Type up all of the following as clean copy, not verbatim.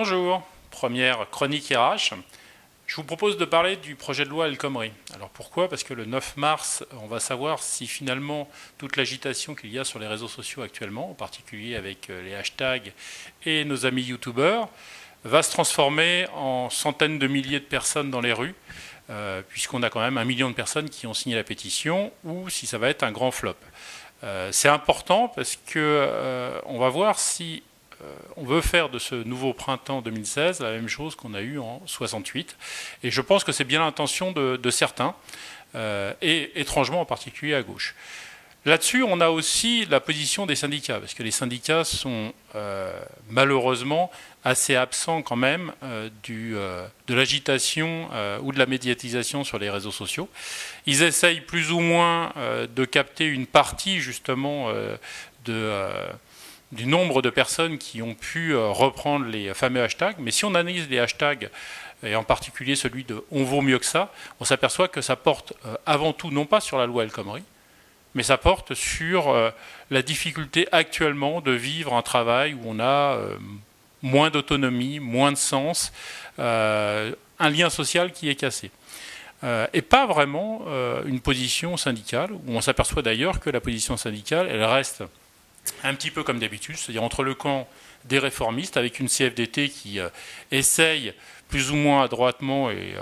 Bonjour, première chronique RH. Je vous propose de parler du projet de loi El Khomri. Alors pourquoi? Parce que le 9 mars, on va savoir si finalement toute l'agitation qu'il y a sur les réseaux sociaux actuellement, en particulier avec les hashtags et nos amis youtubeurs, va se transformer en centaines de milliers de personnes dans les rues, puisqu'on a quand même 1 million de personnes qui ont signé la pétition, ou si ça va être un grand flop. C'est important parce que on va voir si on veut faire de ce nouveau printemps 2016 la même chose qu'on a eu en 68. Et je pense que c'est bien l'intention de certains, et étrangement en particulier à gauche. Là-dessus, on a aussi la position des syndicats, parce que les syndicats sont malheureusement assez absents quand même de l'agitation ou de la médiatisation sur les réseaux sociaux. Ils essayent plus ou moins de capter une partie justement du nombre de personnes qui ont pu reprendre les fameux hashtags. Mais si on analyse les hashtags, et en particulier celui de « on vaut mieux que ça », on s'aperçoit que ça porte avant tout non pas sur la loi El Khomri, mais ça porte sur la difficulté actuellement de vivre un travail où on a moins d'autonomie, moins de sens, un lien social qui est cassé. Et pas vraiment une position syndicale, où on s'aperçoit d'ailleurs que la position syndicale, elle reste un petit peu comme d'habitude, c'est-à-dire entre le camp des réformistes, avec une CFDT qui essaye plus ou moins adroitement, et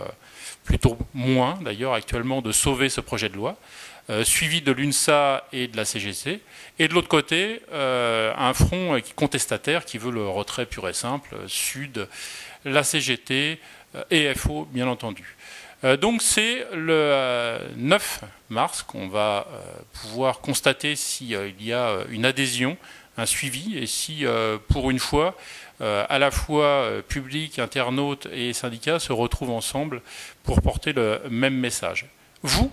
plutôt moins d'ailleurs actuellement, de sauver ce projet de loi, suivi de l'UNSA et de la CGC, et de l'autre côté, un front contestataire qui veut le retrait pur et simple, Sud, la CGT et FO, bien entendu. Donc c'est le 9 mars qu'on va pouvoir constater s'il y a une adhésion, un suivi, et si pour une fois, à la fois public, internautes et syndicats se retrouvent ensemble pour porter le même message. Vous,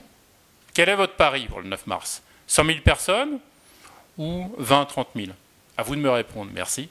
quel est votre pari pour le 9 mars? 100 000 personnes ou 20, 30 000? À vous de me répondre. Merci.